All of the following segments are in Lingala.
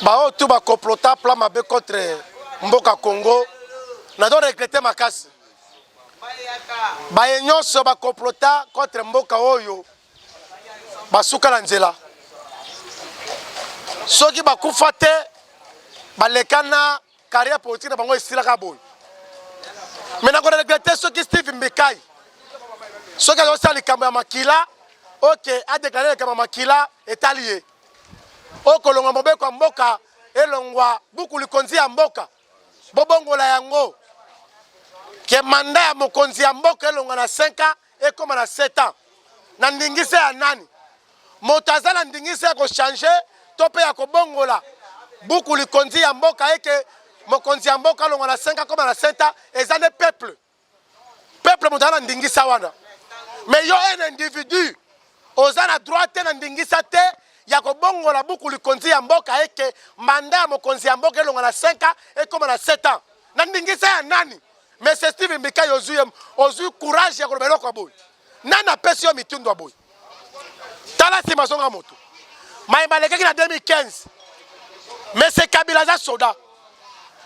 Bao tout ba complota plan mabe contre Mboka Congo. Na do regretter makasi. Ba nyonso ba complota contre Mboka oyo. Basuka na nzela. Soki bakufa te balekana carrière politique na bango esilaka boy. Mais na ko regretter soki Steve Mbikai. Soki azosala likambo ya makila, OK, a déclaré likambo ya makila etalié. Okolonga mobeko ya mboka elongwa buku likonzi ya mboka. Bobongola yango. Ke manda ya mokonzi ya mboka elonga na 5 ans ekoma na 7 ans. Na ndingise ya nani? Moto aza na ndingise ya ko changer to pe ya ko bongola buku likonzi ya mboka eke mokonzi ya mboka elonga na 5 ans koma na 7 ans ezane peuple. Peuple moto na ndingisa wana. Mais yo un individu oza na droit na ndingisa te ya ko bongola buku likonzi ya mboka eke manda ya mokonzi ya mboka elonga na 5 ans ekoma na 7 ans. Na ndingisa ya nani? Mais c'est Steve Mbikai ozu courage ya kolobela kwa boy. Nana pesi yo mitundo ya boy. Tala si mazonga moto. Maïma lekaki na 2015. Mais c'est Kabila za soda.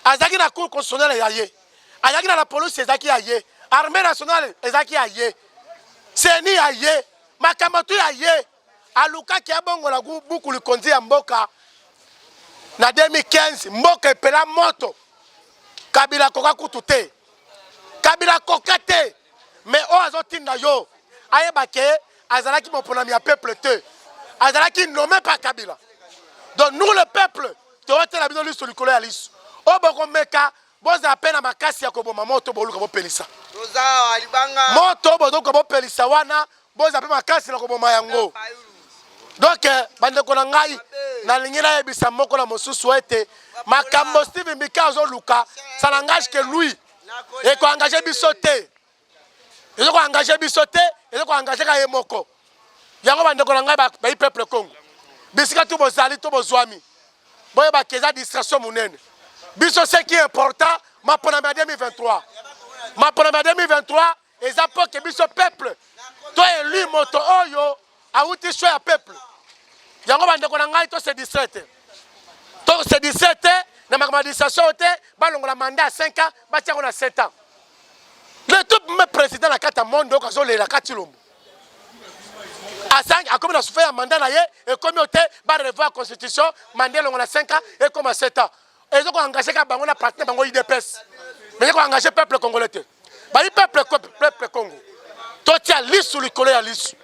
Azaki na cour constitutionnelle ya ye. Azaki na la police ezaki ya ye. Armée nationale ezaki ya ye. Seni ya ye. Makamatu ya ye. Aluka ki abongo la buku likonzi ya mboka. Na 2015 mboka epela moto. Kabila koka kutute. Kabila kokate. Mais o azotinda yo. Ayebake azalaki moponami ya peuple te. Azalaki nommé par Kabila. Donc nous le peuple, te wote la biso liso likolo ya liso. O boko meka boza pena makasi ya koboma moto boluka bo pelisa. Toza alibanga. Moto bozo ko bo pelisa wana boza pe makasi na koboma yango. Donc bande ko na ngai na lingina yebisa moko na mosusu ete makambo Steve Mbikai zo luka ça n'engage que lui. Et ko engager bisote. Et ko engager bisote, et ko engager ka yemoko. Yango bande ko na ngai ba peuple Congo. Bisika tout bozali to bozwami. Boye ba keza distraction munene. Biso ce qui est important, ma ponama 2023. Ma ponama 2023, eza po ke biso peuple. To élu moto oyo auti choix ya peuple. Yango bande ko na ngai to se 17. To se 17 na makamadication te balongola mandat 5 ans, ba tia ko na 7 ans. Le tout me président la carte monde ko zo le la carte lombo. A comme on a souffert un mandat et comme on a revoir la constitution, mandat on a 5 ans et comme à 7 ans. Et ils ont engagé qu'à bango na partenaire bango IDPS. Mais ils ont engagé peuple congolais. Bah le peuple Congo. Toi tu as lisse sur le collège à lisse.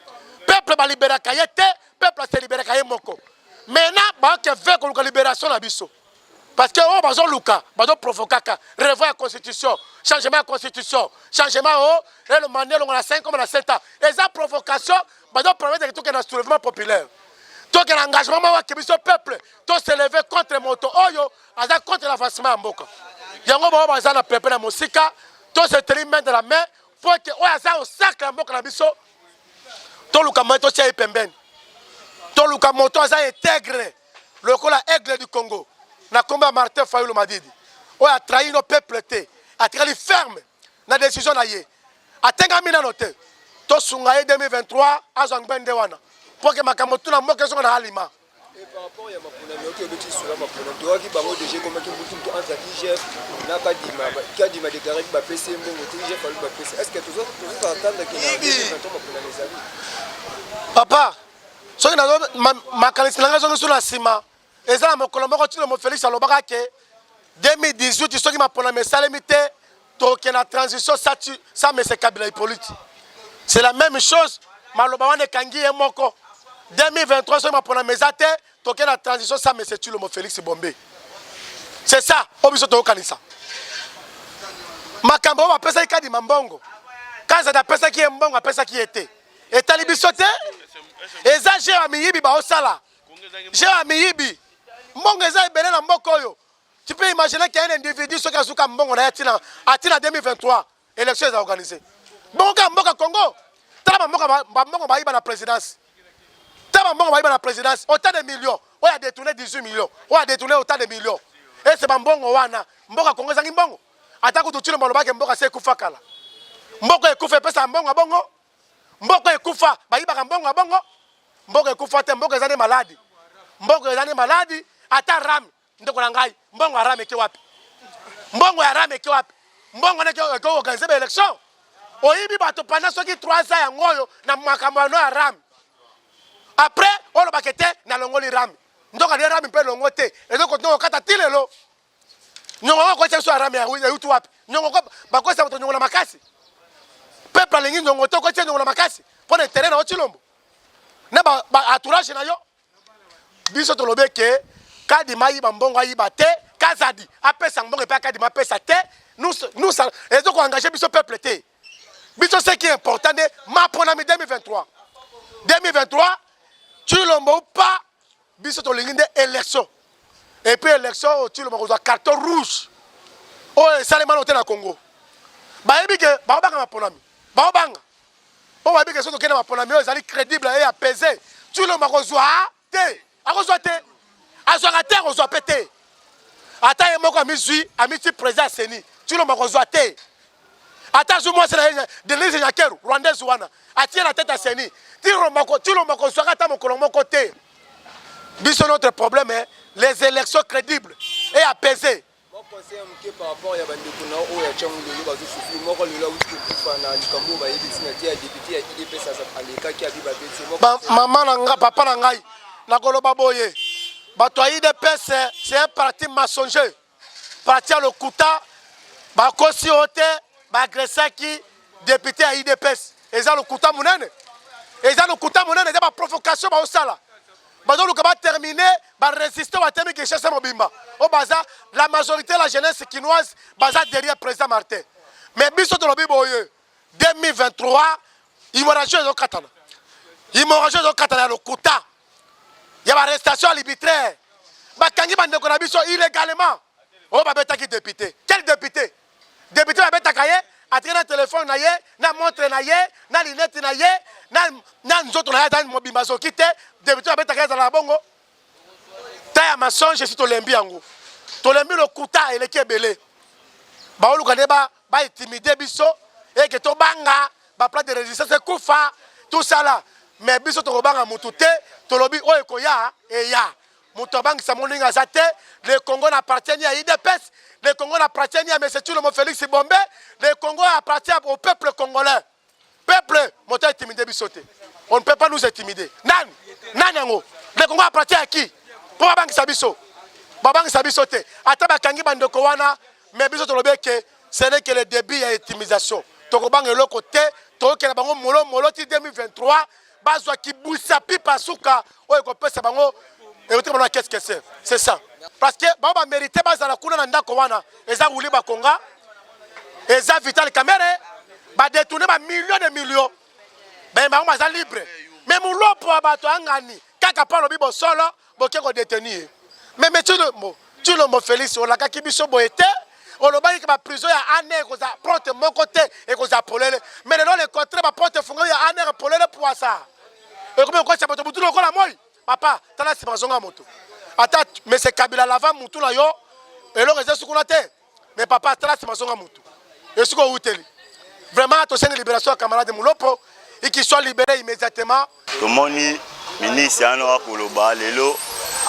Peuple ba libérer kayete, peuple se libérer kaye moko. Maintenant ba que veut qu'on la libération la biso. Parce que oh bazo luka, bazo provoquer revoir la constitution, changement de constitution, changement et le mandat on a 5 comme on a 7 ans. Et ça provocation bazo promettre que tout est un soulèvement populaire. Tout est un engagement que biso peuple, tout se lever contre moto oyo, aza contre l'avancement mboka. Yango ba baza na peuple na musika, tout se tenir main dans la main pour que oyo aza au sac mboka na biso. To luka moto tia pembeni. To luka moto aza intègre le cola aigle du Congo. Na combat Martin Fayulu Madidi. On a trahi nos peuples, a trahi ferme la décision naie. A tenga mina note. To sungaye 2023 azang bende wana. Pour que makamotu na moke so na halima. Et par rapport à ma ponami oki obeti sur ma ponami. Toi qui bango déjà comme qui mutu entre IGF na kadima déclaré ba PC mbongo IGF falu ba PC. Est-ce que tous autres attendent que ma ponami ezali? Papa, so na makanisi langa zo na sima. Et ça, mon colombo, tu me Félix Alobaka, 2018, ce qui m'a pour la messalimité, token la transition, ça, mais c'est Kabila politique. C'est la même chose, Malobawan et Kangi et Moko. 2023, ce qui m'a pour la messate, token la transition, ça, mais c'est tu le mot Félix Bombé. C'est ça, Obiso Tokanisa. Makambo, on appelle ça Kadi Mambongo. Quand ça appelle ça qui est mbongo, on appelle ça qui était. Et Talibisote, et ça, j'ai un miyibi, bah, au sala. J'ai un miyibi. Mbongo eza ebele na mboko yo. Tu peux imaginer qu'il y a un individu qui a souka mbongo na yatina atina 2023 élection est organisée. Mbongo mboka Congo. Tala mbongo ba iba na présidence. Tala mbongo ba iba na présidence autant de millions. On a détourné 18 millions. On a détourné autant de millions. Et c'est mbongo wana. Mboka Congo zangi mbongo. Atako tutule maloba ke mboka se kufa kala. Mboko ekufa pesa mbongo bongo. Mboko ekufa ba iba mbongo bongo. Mboko ekufa te mboko ezane maladi. Mboko ezane maladi. Ata ram ndeko na ngai mbongo arame ki wapi mbongo arame ki wapi mbongo na ko organiser ba élection oyibi bato pendant soki 3 ans ya ngoyo na makambo no arame après on le bakete na longoli rame ndoka le rame pe longote ezo ko ndoko kata tilelo nyongo ko tseso arame ya yutu wapi nyongo ko bakosa bato nyongo na makasi peuple alingi nyongo to ko tse nyongo na makasi pona terrain na Chilombo na ba entourage na yo biso to lobeke kadi mayi ba mbongo ayi bate kazadi apesa mbongo pe kadi mapesa te nous ezo ko engager biso peuple te biso ce qui est important de ma ponami 2023 Chilombo ou pas biso to lingi de élection et puis élection Chilombo ko carton rouge o salema no te na Congo ba yebi ke ba banga ma ponami ba banga on va dire que ce que na ponami o zali crédible et apaisé Chilombo ko zwa te akozwa te azwa te kozwa pété ata yemoko amizui amiti président Seni Chilombo ko zwa te ata zumo sena de les nyakeru rwandaise wana atie la tête à Seni Chilombo ko zwa ata mokolo moko te biso notre problème est les élections crédibles et apaisées. Mon conseil par rapport à Bandekuna ou à Tchangolo, parce que moi, je suis là où je suis na Likambo, ba yebi a député à IDP ça à l'état qui a dit maman nanga papa nangai na koloba boye bato IDP c'est un parti mensonger parti à le kuta ba kosi ote ba agressé qui député à IDP et ça le kuta munene c'est ba provocation ba osala bazo luka ba terminer ba résister ba temi que cherche mobimba au baza la majorité de la jeunesse quinoise baza derrière président Martin mais biso to lobi boye 2023 immorage zo katana le kuta ya ba arrestation arbitraire ba kangi bande ko na biso illégalement o ba beta ki député quel député ba beta kaye atena téléphone na ye na montre na ye na lunette na ye na nzoto na ya dans mobimba zo kite député ba beta kaye za la bongo ta ya mensonge si to lembi yango to lembi le kuta ele kebele ba oluka ne ba intimider biso et que to banga ba plan de résistance kufa tout ça là mais biso to banga mutu te to lobi o ekoya e ya mutu banga sa moninga zate le Congo n'appartient à IDPS le Congo n'appartient à M. Chilombo Félix Bombe le Congo appartient au peuple congolais peuple moto intimider biso te on ne peut pas nous intimider nan yango le Congo appartient à qui pour banga sa biso te ata ba kangi bandeko wana mais biso to lobi que ce n'est que le début à intimidation to ko banga le côté to ke na bango molo ti 2023 bazwa ki busa pipa suka oyo ko pesa bango et autrement qu'est-ce que c'est ça parce que baba mérité bazala kuna na ndako wana eza wuli ba konga eza vital camere ba détourner ba millions de millions ben ba maza libre mais mulopo abato angani kaka pa lobi bo solo boke ko détenir mais Chilombo Félix on la kaki biso boete on le baille que ma prison ya aner ko za porte mon côté et ko za polele mais non le contrat ba porte fungo ya aner polele pour ça et comme ko ça bato butu ko la moi papa tala si bazonga moto ata mais c'est Kabila lava mutu na yo et le réseau sukuna te mais papa tala si bazonga moto et suko uteli vraiment to sene libération camarade Mulopo et qu'il soit libéré immédiatement to moni ministre ano akoloba lelo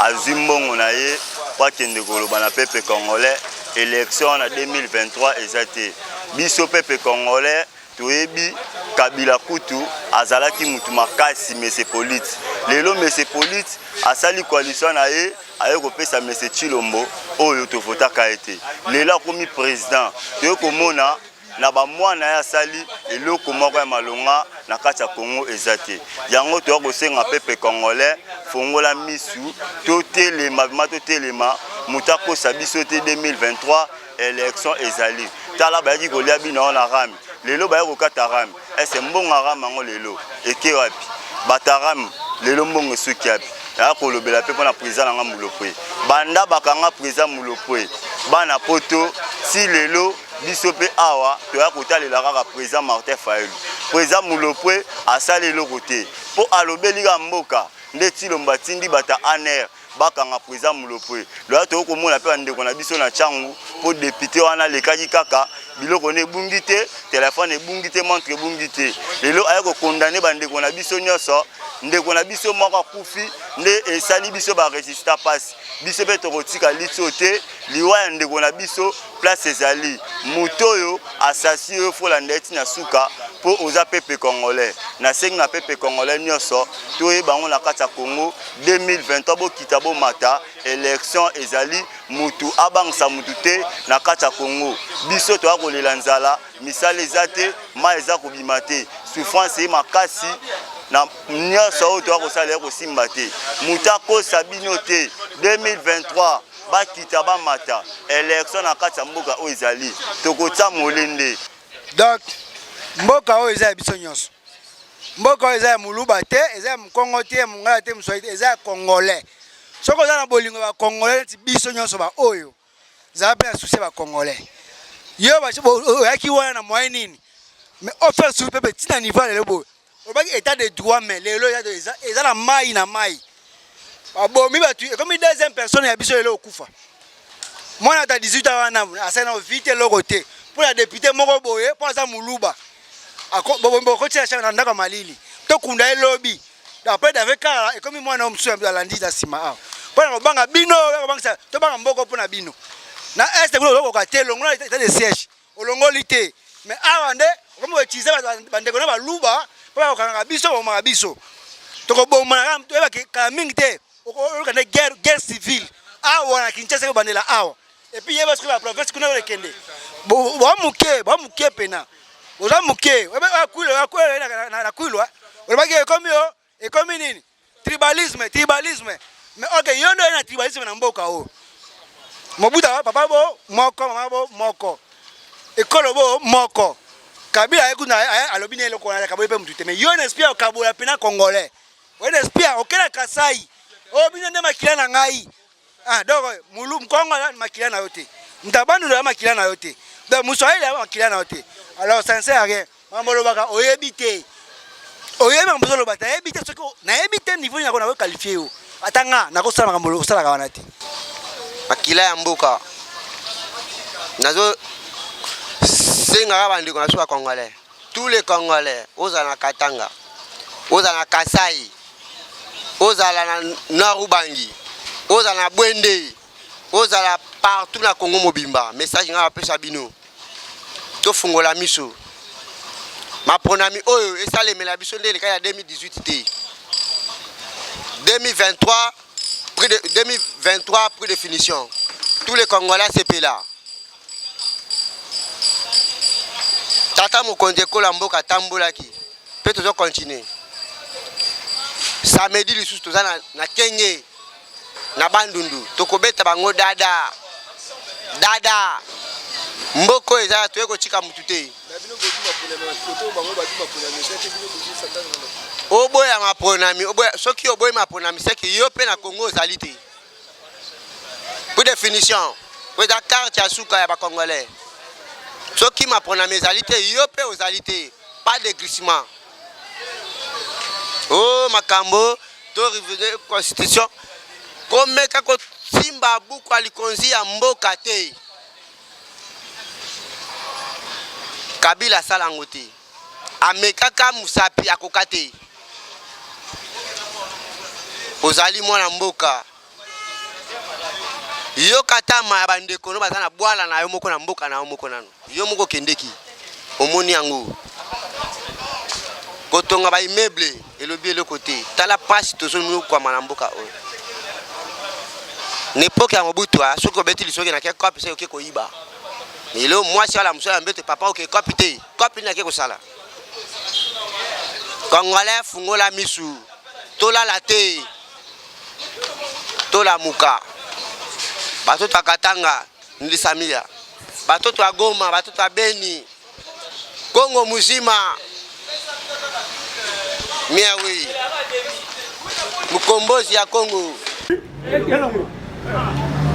azimbongo na ye kwa kende koloba na peuple congolais élection en 2023 exacté biso peuple congolais toyebi Kabila kutu azalaki mutu makasi mese polite lelo mese polite asali coalition na ye aye kopesa mese Chilombo oyo to votaka ete lelo komi président to komona na ba mwana ya sali eloko moko ya malonga na kati ya Congo ezate yango to ko senga peuple congolais fongola misu to telema mutako sabiso te 2023 élection ezali tala ba yi kolia bino na rami lelo ba ko kata rami ese mbonga rami ngo lelo eke wapi bataram lelo mbongo suki wapi ya ko lobela pe pona président nga Mulopwe banda bakanga président Mulopwe bana poto si lelo biso pe awa to ya kotalela kaka président Martin Fayulu président Mulopwe asali lelo côté po alobeli ga mboka nde Chilombo tindi bata aner bakanga président Mulopwe lo to ko mona pe ndeko na biso na changu po député wana lekaki kaka biloko ne bungite téléphone ebungite montre bungite lelo aye ko condamner bandeko na biso nyoso ndeko na biso moko akufi nde esali biso ba resista passe biso pe tokotika liso te liwa ya ndeko na biso place ezali moto oyo asasi oyo fola ndeti na suka po oza pepe congolais na sengi na pepe congolais nyonso toyeba ngo na kati ya Congo 2023 bokita bomata élection ezali mutu abangisa mutu te na kati ya Congo biso to akolela nzala misala eza te ma eza kobima te souffrance makasi na nyonso oyo to akosala kosimba te mutu akosa bino te 2023 bakita bamata élection na kati ya mboka oyo ezali tokotya molende donc mboka oyo eza ya biso nyonso mboka oyo eza ya muluba te eza ya mkongo te mongala te mswahili te eza ya congolais soko oza na bolingo ba congolais neti biso nyonso ba oyo zala mpe na susi ba congolais yo oyaki wana na moyen nini mais offert sur pepe tina niveau lelo boye olobaki état de droit mais lelo eza na mai na mai babomi batu ekomi deuxième personne ya biso lelo okufa mwana ta 18 ans wana asali na vite eloko te mpo na député moko boye mpo aza moluba bokotia changa na ndako malili tokunda elobi après d'avec kala ekomi mwana mosusu alandi na nsima awa mpo na kobanga bino kobangisa tobanga mboko mpo na bino na este kuna okoka te longola état de siège olongoli te mais awa nde okomi koutilize bandeko na baluba mpo bakokangaka biso bomaka biso tokobomana toyebaka mingi te okoyoka nde guerre civile awa na Kinshasa ekobandela awa epuis yeba soki baprovince kuna olekende bamuke pena oza muke na kwilwa olobaki ekomi nini tribalisme mais ok yo ndo na tribalisme na mboka oyo mobuta papa bo moko mama bo moko ekolo bo moko kabila ekuna alobi ne eloko na kabila pe mutu te mais yo na espia okabola pena congolais yo na espia okela kasai o bino nde makila na ngai donc mulu mkongo na makila na yote mtabandu na makila na yote donc muswahili ya makila na yote alors sincère rien mamolo baka oyebite oyeba mbozolo bata yebite soko na yebite niveau na kona qualifier yo atanga na kosala makambo osala kana te makila ya mboka nazo senga bandiko na suka congolais tous les congolais oza na Katanga oza na Kasai oza na Narubangi oza na Bwende oza la partout na Congo mobimba message nga pesa bino to fungola miso maponami oyo esalemela biso ndele ka ya 2018 te 2023 prix de finition tous les Congolais c'est là tata mokonzi kola mboka tambolaki pe tozo continuer samedi lisusu toza na Kenge na Bandundu tokobeta bango dada mboko eza toyeko chika mutu te oboya maponami oboya soki oboya maponami seki yo pe na Congo ozali te pour définition pour la carte ya suka ya ba congolais soki maponami ezali te yo pe ozali te pas de glissement oh makambo to réviser constitution komeka ko simba buku alikonzi ya mboka te Kabila salango te amekaka musapi akoka te ozali mwana mboka yo katama ya bandeko no bazana bwala na yo moko na mboka na yo moko nano yo moko kendeki omoni yango kotonga ba immeuble elobi eloko te tala pasi tozo kwa mana mboka oyo n'époque ya Mobutu soki obeti lisoki na ke kopi se oke koyiba Ilo mwasi ala musala mbete papa oke kopite kopi na ke kosala Congolais fungola misu tola la te tola muka batoto akatanga ndisamia batoto agoma batoto abeni Kongo muzima miawi mukombozi ya Kongo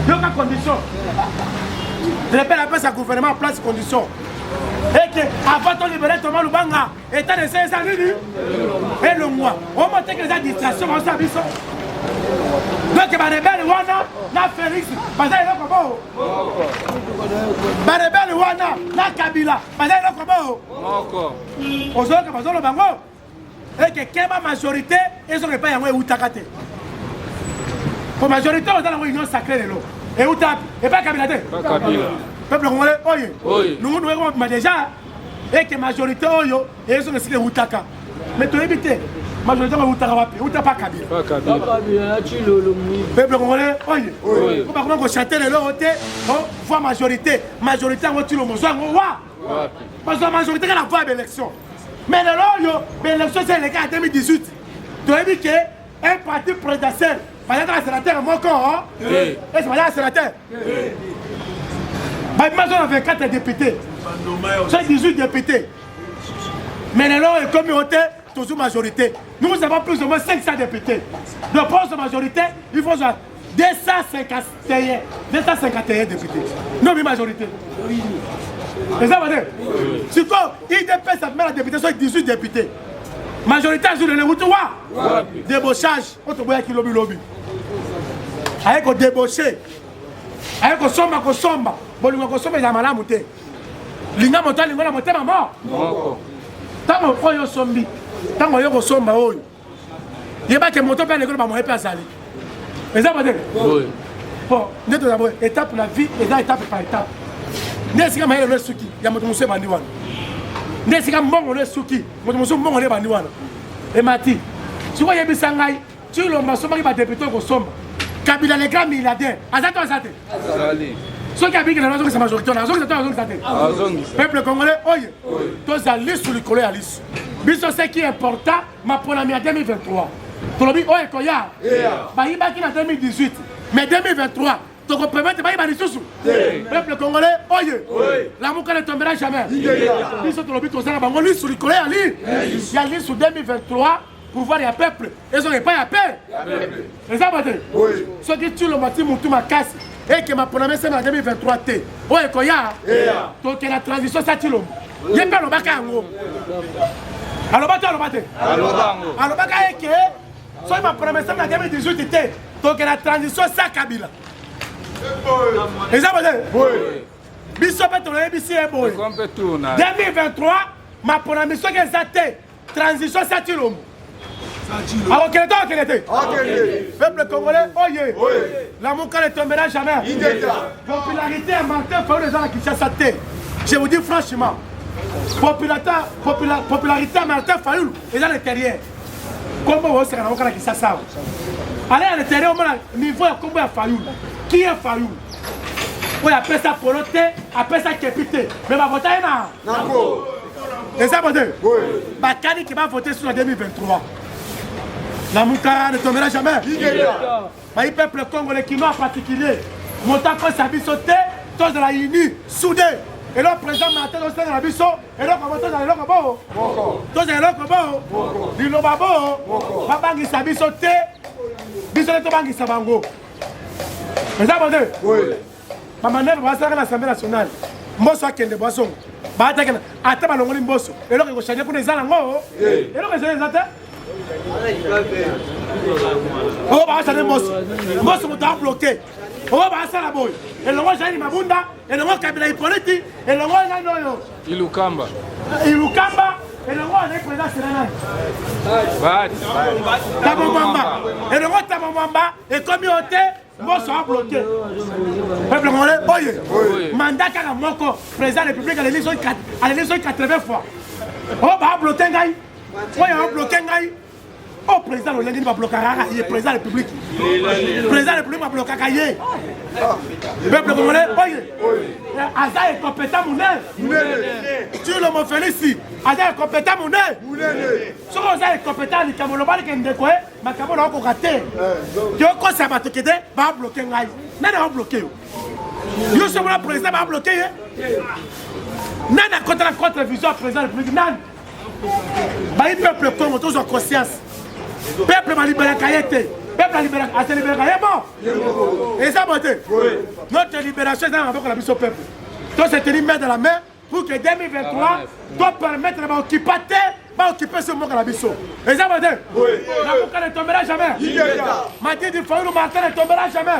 yoka condition je rappelle après sa gouvernement en place condition et que avant de libérer Thomas Lubanga état de ces années et le mois on monte que les distractions on s'habille donc les rebelles wana na Félix bazali loko bo ba rebelles wana na Kabila bazali loko bo moko ozoka bazolo bango et que Keba majorité, ils ont pas yangwe utakate. Pour majorité, on a la union sacrée de l'eau. Et Utap, et pas Kabila. Pas Kabila. Peuple congolais, oye. Oui. Nous avons déjà, et que majorité, oyo, et ils ont décidé Utaka. Mais tu éviter, majorité, Utaka, Utaka pas Kabila. Pas Kabila. Peuple congolais, oye. Oui. Pour pas qu'on chante le lot, on voit majorité. Majorité, on tue le mozo, on voit. Parce que la majorité, elle a voix d'élection. Mais le lot, l'élection, c'est les gars en 2018. Tu as vu qu'un parti présidentiel, par exemple, un sénateur, mon corps, et c'est un sénateur. Maintenant, on a 24 députés. C'est 18 députés. Mais le lot est communauté, toujours majorité. Nous avons plus ou moins 500 députés. De poste de majorité, il faut 251 députés. Non, mais majorité. Et ça va dire, si IDP, ça met la député, soit 18 députés. Majorité, je le dis, débauchage, autre boya qui lobby lobby. Avec un débauché, avec un somba, bolingo kosomba ya malamu te. Linga motali ngona motema mo. Tango oyo sombi, tango yo kosomba oyo. Yeba ke moto pe lekolo ba mo epe azali. Et ça va dire. Oui. Bon, nous avons étape la vie, et là étape par étape. N'est-ce pas le suki, ya moto muso bandi wana. N'est-ce pas mbongo le suki, moto muso mbongo le bandi wana. Et mati, tu vois yebisa ngai, tu lo masoma ki ba député ko somba. Kabila le grand milliardaire, azato azate. Azali. Ceux qui habitent dans la zone de majorité, dans la zone de la zone. Peuple congolais, oye, tous allés sur le collet à l'issue. Biso ce qui est important, ma première en 2023. Tu l'as dit, oye, Koya, bah il va qui en 2018, mais 2023. Donc on permet de faire des sous. Peuple congolais, oye, l'amour ne tombera jamais. Biso tu l'as dit, tous allés sur le collet à l'issue. Il y a l'issue sur 2023. Pour voir les peuples, ils n'ont pas à paix. Les abattés, ceux qui tuent le matin, mon ma casse, et que ma première semaine en 2023, oh, et Koya, donc la transition, ça tue l'homme. Il n'y a pas le bac à l'eau. Alors, alors, et que, soit ma première semaine en 2018, donc la transition, ça Kabila. Les abattés, Bissop est tourné, Bissi est beau. 2023, ma première mission qui est transition, ça tue l'homme. Alors quel était peuple congolais, oye, l'amour ne tombera jamais. Popularité à Martin Fayoul les gens qui chassent sa tête. Je vous dis franchement, popularité à Martin Fayoul les gens à l'intérieur. Comment vous savez qui chasse ça? Allez à l'intérieur, au niveau de combat à Fayoul. Qui est Fayoul? On appelle ça poloté, appelle ça képité. Mais ma vote est là. Et ça, Bakani qui va voter sur la 2023. La Mouka ne tombera jamais. Le peuple congolais qui en particulier, Montako Sabisoté, tous de la Uni, soudés. Et là, le président Martin Oster de la Bisso, et là, on va tous dans le Lokobo. Tous dans le Lokobo. Du Lobabo, Babangi Sabisoté, Bissoté Bangi Sabango. Mais ça, oui. Ma manœuvre va faire l'Assemblée nationale. Moi, je suis un boisson. Attends, je vais bosso. Et là, je vais changer pour les Alango. Et là, je vais changer. On va changer bosso. Bosso m'a bloqué. On va passer la boy. Et là, je vais Mabunda. Et là, je vais Hippolyte. Et là, je vais Ilukamba. Ilukamba. Et là, je vais président Sénégal. Tabomamba. Et là, Tabomamba. Et communauté. Moi, je suis bloqué. Peuple congolais, oye, mandat à Moko, président de la République à l'élection 80 fois. Oh, bah, bloqué, Ngaï. Oh, il a bloqué, Ngaï. Oh, président, il va bloquer, il est président de la République. Président de la République va bloquer, Ngaï. Peuple congolais, oye, Aza est compétent, Mouné. Tu le m'en félicite. Aza est compétent, Mouné. Si vous êtes compétent, il y a un qui est découvert, mais il y a un raté. Il y a un ça va te quitter, va bloquer. Il va bloquer. Il y a un président va bloquer. Il y a un contre-vision président de la République. Le peuple Congo, tous en conscience. Le peuple va libérer Kayete. Le peuple va libérer Kayete. Et ça, notre libération, c'est un peu peuple. Donc, c'est une main dans la main pour que 2023 doit permettre d'occuper ce monde à la bisso. Et ça veut dire, la boucle ne tombera jamais. M'a dit, il faut une marque ne tombera jamais.